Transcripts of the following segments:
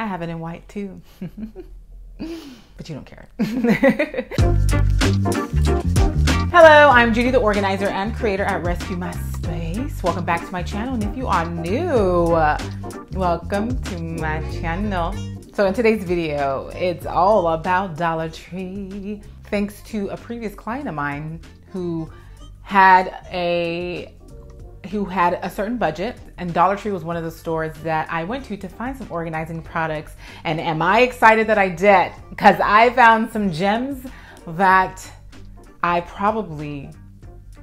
have it in white too. But you don't care. Hello, I'm Judy, the organizer and creator at Rescue My Space. Welcome back to my channel. And if you are new, welcome to my channel. So in today's video, it's all about Dollar Tree. Thanks to a previous client of mine who had a certain budget, and Dollar Tree was one of the stores that I went to find some organizing products. And am I excited that I did? Because I found some gems that I probably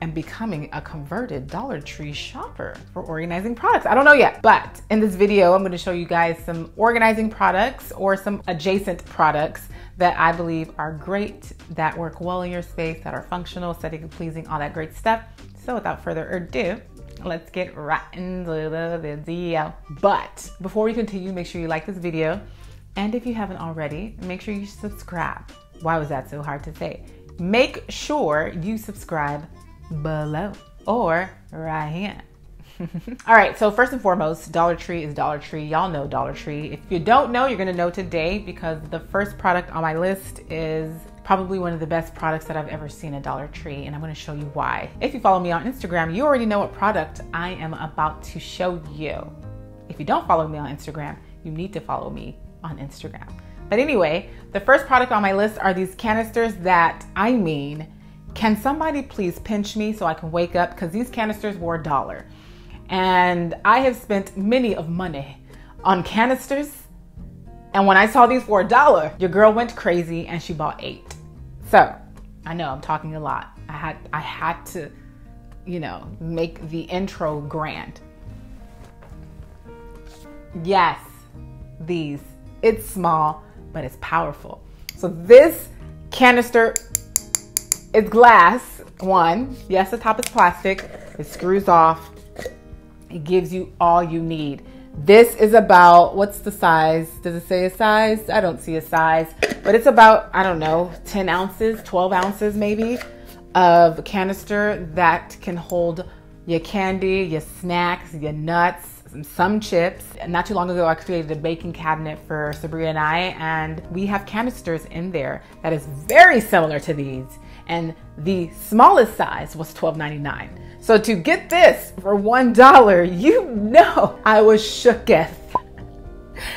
am becoming a converted Dollar Tree shopper for organizing products. I don't know yet, but in this video, I'm going to show you guys some organizing products or some adjacent products that I believe are great, that work well in your space, that are functional, aesthetically pleasing, all that great stuff. So without further ado, let's get right into the video. But before we continue, make sure you like this video. And if you haven't already, make sure you subscribe. Why was that so hard to say? Make sure you subscribe below or right here. All right, so first and foremost, Dollar Tree is Dollar Tree. Y'all know Dollar Tree. If you don't know, you're gonna know today, because the first product on my list is probably one of the best products that I've ever seen at Dollar Tree, and I'm gonna show you why. If you follow me on Instagram, you already know what product I am about to show you. If you don't follow me on Instagram, you need to follow me on Instagram. But anyway, the first product on my list are these canisters that, can somebody please pinch me so I can wake up? Because these canisters were $1. And I have spent many of money on canisters. And when I saw these for $1, your girl went crazy and she bought 8. So I know I'm talking a lot. I had to, make the intro grand. Yes, these. It's small, but it's powerful. So this canister is glass. One, yes, the top is plastic. It screws off. It gives you all you need. This is about, what's the size? Does it say a size? I don't see a size, but it's about, 10 ounces, 12 ounces maybe, of canister that can hold your candy, your snacks, your nuts, some chips. Not too long ago, I created a baking cabinet for Sabria and I, and we have canisters in there that is very similar to these. And the smallest size was $12.99. So to get this for $1, I was shooketh.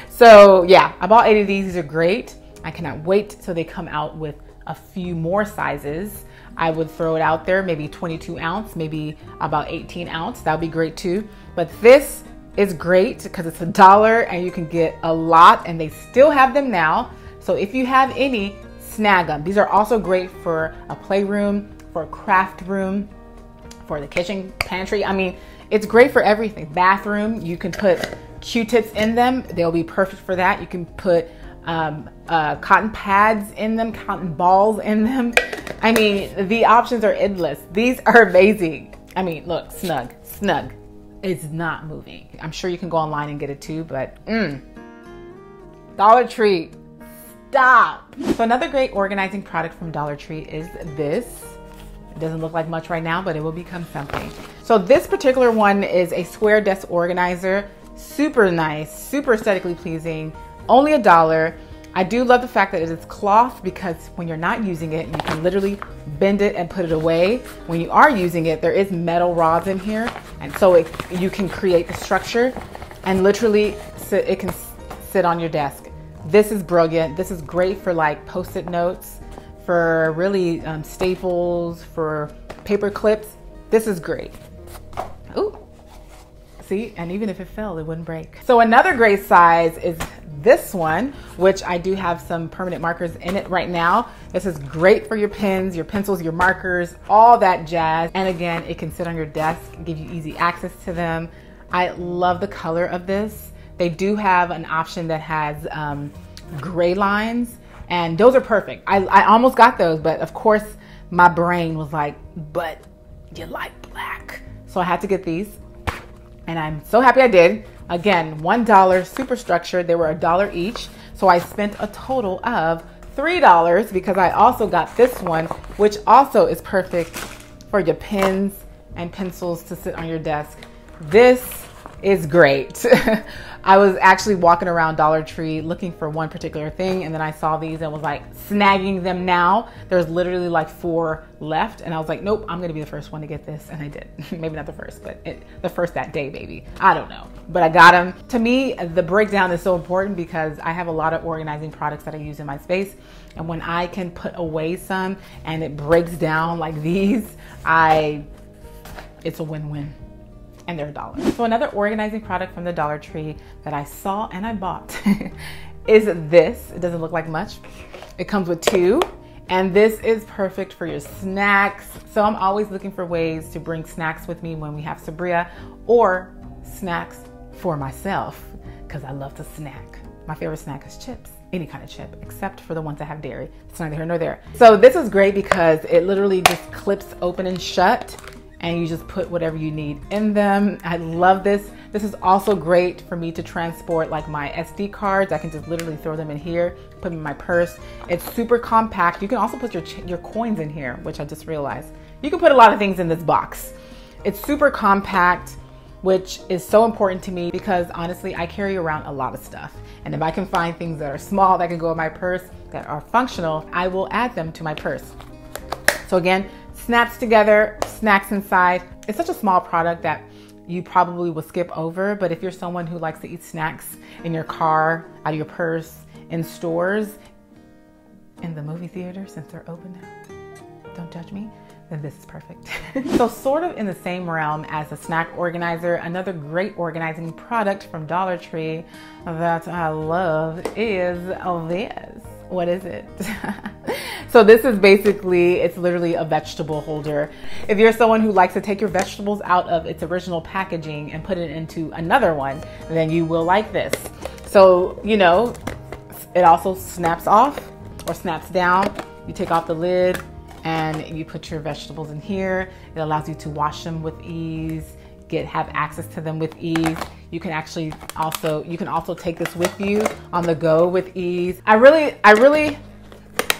So yeah, I bought 8 of these. These are great. I cannot wait till they come out with a few more sizes. I would throw it out there, maybe 22 ounce, maybe about 18 ounce. That would be great too. But this is great because it's $1 and you can get a lot, and they still have them now. So if you have any, snag them. These are also great for a playroom, for a craft room, for the kitchen, pantry. It's great for everything. Bathroom, you can put Q-tips in them. They'll be perfect for that. You can put cotton pads in them, cotton balls in them. The options are endless. These are amazing. Look, snug. It's not moving. I'm sure you can go online and get it too, but Dollar Tree, stop. So another great organizing product from Dollar Tree is this. It doesn't look like much right now, but it will become something. So this particular one is a square desk organizer. Super nice, super aesthetically pleasing, only $1. I do love the fact that it is cloth, because when you're not using it, you can literally bend it and put it away. When you are using it, there is metal rods in here, and so you can create the structure, and literally it can sit on your desk. This is brilliant. This is great for like Post-it notes, for really staples, for paper clips. This is great. Ooh, see, and even if it fell, it wouldn't break. So another great size is this one, which I do have some permanent markers in it right now. This is great for your pens, your pencils, your markers, all that jazz. And again, it can sit on your desk, give you easy access to them. I love the color of this. They do have an option that has gray lines, and those are perfect. I almost got those, but of course my brain was like, but you like black. So I had to get these, and I'm so happy I did. Again, $1, super structured. They were $1 each. So I spent a total of $3 because I also got this one, which also is perfect for your pens and pencils to sit on your desk. This is great. I was actually walking around Dollar Tree looking for one particular thing, and then I saw these and was like snagging them now. There's literally like 4 left, and I was like, nope, I'm gonna be the first one to get this, and I did. Maybe not the first, but the first that day, baby. I don't know, but I got them. To me, the breakdown is so important because I have a lot of organizing products that I use in my space, and when I can put away some and it breaks down like these, it's a win-win. And they're $1. So another organizing product from the Dollar Tree that I saw and I bought is this. It doesn't look like much. It comes with 2, and this is perfect for your snacks. So I'm always looking for ways to bring snacks with me when we have Sabria, or snacks for myself, because I love to snack. My favorite snack is chips, any kind of chip, except for the ones that have dairy. It's neither here nor there. So this is great because it literally just clips open and shut, and you just put whatever you need in them. I love this. This is also great for me to transport like my SD cards. I can just literally throw them in here, put them in my purse. It's super compact. You can also put your coins in here, which I just realized. You can put a lot of things in this box. It's super compact, which is so important to me because honestly, I carry around a lot of stuff. And if I can find things that are small that can go in my purse, that are functional, I will add them to my purse. So again, snaps together, snacks inside. It's such a small product that you probably will skip over, but if you're someone who likes to eat snacks in your car, out of your purse, in stores, in the movie theater, since they're open now, don't judge me, then this is perfect. So sort of in the same realm as a snack organizer, another great organizing product from Dollar Tree that I love is this. What is it? So this is basically, it's literally a vegetable holder. If you're someone who likes to take your vegetables out of its original packaging and put it into another one, then you will like this. So, you know, it also snaps off or snaps down. You take off the lid and you put your vegetables in here. It allows you to wash them with ease, have access to them with ease. You can also take this with you on the go with ease. I really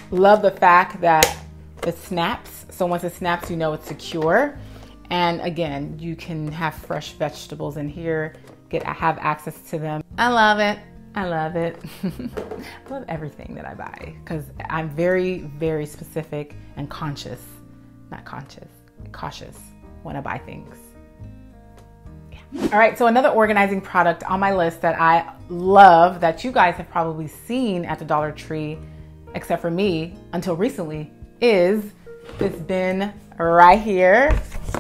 love the fact that it snaps. So once it snaps, you know it's secure. And again, you can have fresh vegetables in here, have access to them. I love it. I love it. I love everything that I buy because I'm very, very specific and cautious when I buy things. All right, so another organizing product on my list that I love that you guys have probably seen at the Dollar Tree, except for me until recently, is this bin right here.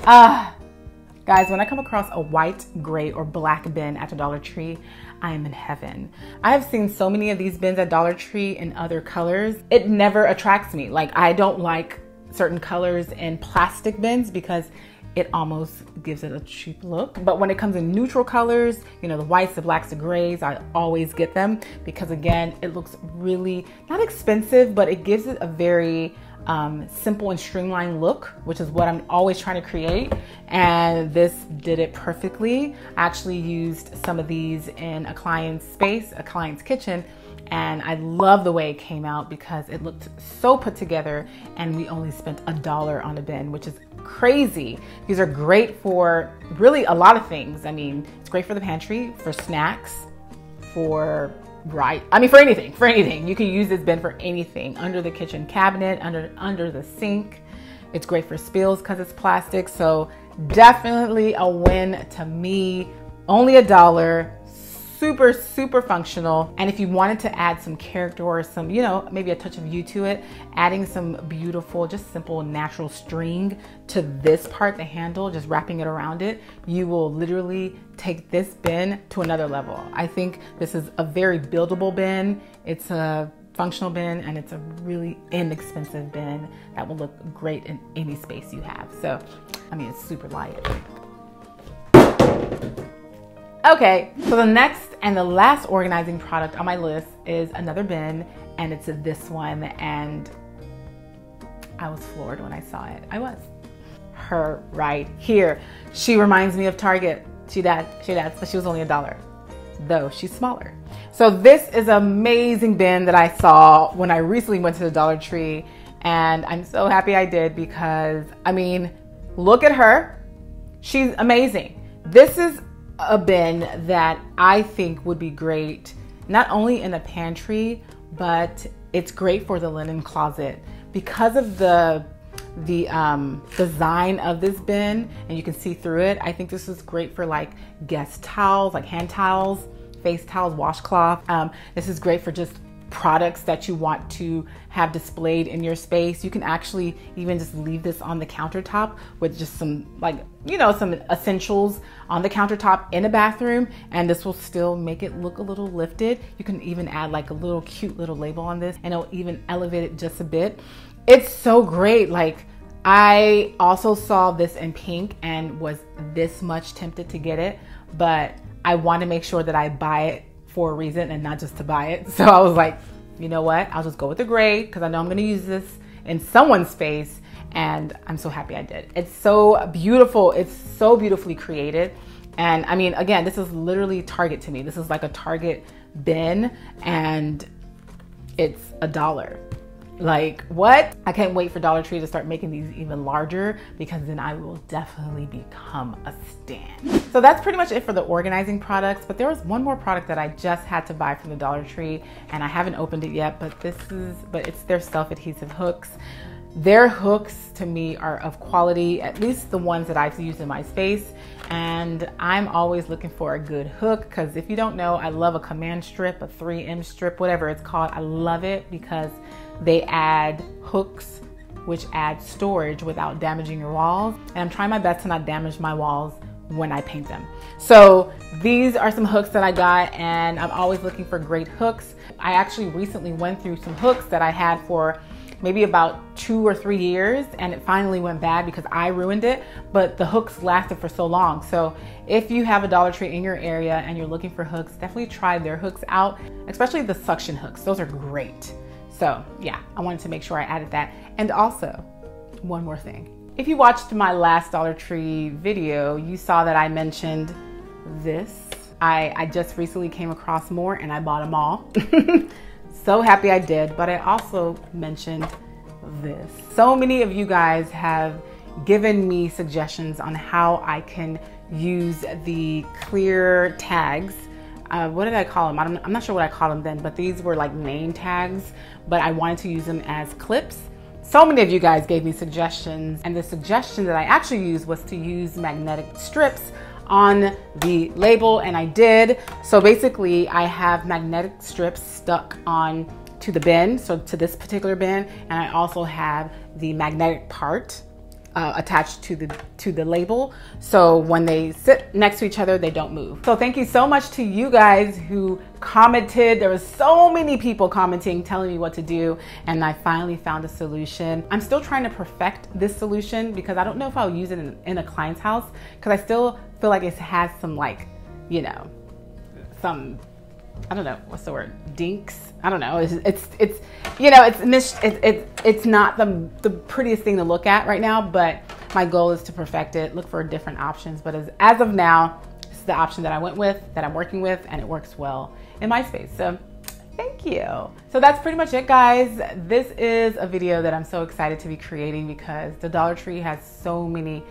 Guys, when I come across a white, gray, or black bin at the Dollar Tree, I am in heaven. I have seen so many of these bins at Dollar Tree in other colors. It never attracts me. Like, I don't like certain colors in plastic bins because it almost gives it a cheap look. But when it comes in neutral colors, you know, the whites, the blacks, the grays, I always get them because again, it looks really, not expensive, but it gives it a very simple and streamlined look, which is what I'm always trying to create. And this did it perfectly. I actually used some of these in a client's space, a client's kitchen, and I love the way it came out because it looked so put together, and we only spent $1 on a bin, which is crazy. These are great for really a lot of things. I mean, it's great for the pantry, for snacks, for anything. You can use this bin for anything, under the kitchen cabinet, under the sink. It's great for spills because it's plastic. So definitely a win to me. Only $1. Super, super functional. And if you wanted to add some character or some, you know, maybe a touch of you to it, adding some beautiful, just simple natural string to this part, the handle, just wrapping it around it, you will literally take this bin to another level. I think this is a very buildable bin. It's a functional bin, and it's a really inexpensive bin that will look great in any space you have. So, I mean, it's super light. Okay, so the next and the last organizing product on my list is another bin, and it's this one, and I was floored when I saw it. I was. Her right here. She reminds me of Target. She does, but she was only $1, though she's smaller. So this is an amazing bin that I saw when I recently went to the Dollar Tree, and I'm so happy I did because, I mean, look at her. She's amazing. This is a bin that I think would be great, not only in a pantry, but it's great for the linen closet because of the design of this bin, and you can see through it. I think this is great for like guest towels, like hand towels, face towels, washcloth. This is great for just products that you want to have displayed in your space. You can actually even just leave this on the countertop with just some, like, you know, some essentials on the countertop in a bathroom, and this will still make it look a little lifted. You can even add like a little cute little label on this, and it'll even elevate it just a bit. It's so great. Like, I also saw this in pink and was this much tempted to get it, but I want to make sure that I buy it for a reason and not just to buy it. So I was like, you know what? I'll just go with the gray because I know I'm going to use this in someone's space, and I'm so happy I did. It's so beautiful. It's so beautifully created. And I mean, again, this is literally Target to me. This is like a Target bin, and it's $1. Like, what? I can't wait for Dollar Tree to start making these even larger, because then I will definitely become a stan. So that's pretty much it for the organizing products, but there was one more product that I just had to buy from the Dollar Tree, and I haven't opened it yet, but it's their self-adhesive hooks. Their hooks to me are of quality, at least the ones that I've used in my space. And I'm always looking for a good hook, because if you don't know, I love a command strip, a 3M strip, whatever it's called. I love it because they add hooks which add storage without damaging your walls. And I'm trying my best to not damage my walls when I paint them. So these are some hooks that I got, and I'm always looking for great hooks. I actually recently went through some hooks that I had for maybe about 2 or 3 years, and it finally went bad because I ruined it, but the hooks lasted for so long. So if you have a Dollar Tree in your area and you're looking for hooks, definitely try their hooks out, especially the suction hooks. Those are great. So yeah, I wanted to make sure I added that. And also, one more thing. If you watched my last Dollar Tree video, you saw that I mentioned this. I just recently came across more and I bought them all. So happy I did, but I also mentioned this. So many of you guys have given me suggestions on how I can use the clear tags. What did I call them? I'm not sure what I called them then, but these were like name tags, but I wanted to use them as clips. So many of you guys gave me suggestions, and the suggestion that I actually used was to use magnetic strips on the label, and I did. So basically I have magnetic strips stuck on to the bin, so to this particular bin, and I also have the magnetic part attached to the label, so when they sit next to each other, they don't move. So thank you so much to you guys who commented. There was so many people commenting, telling me what to do, and I finally found a solution. I'm still trying to perfect this solution because I don't know if I'll use it in a client's house, because I still feel like it has some, like, you know, some, I don't know, what's the word? Dinks? I don't know. It's you know, it's not the prettiest thing to look at right now, but my goal is to perfect it, look for different options. But as of now, this is the option that I went with, that I'm working with, and it works well in my space. So thank you. So that's pretty much it, guys. This is a video that I'm so excited to be creating because the Dollar Tree has so many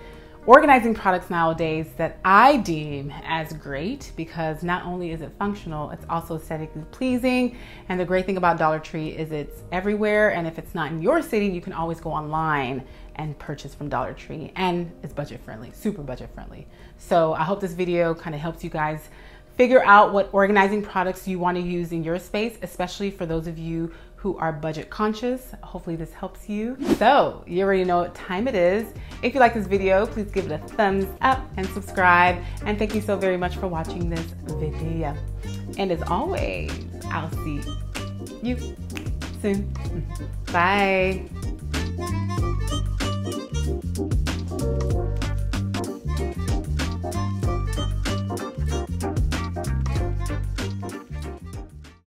organizing products nowadays that I deem as great, because not only is it functional, it's also aesthetically pleasing. And the great thing about Dollar Tree is it's everywhere, and if it's not in your city, you can always go online and purchase from Dollar Tree, and it's budget friendly, super budget friendly. So I hope this video kind of helps you guys figure out what organizing products you want to use in your space, especially for those of you who are budget conscious. Hopefully this helps you. So you already know what time it is. If you like this video, please give it a thumbs up and subscribe. And thank you so very much for watching this video. And as always, I'll see you soon. Bye.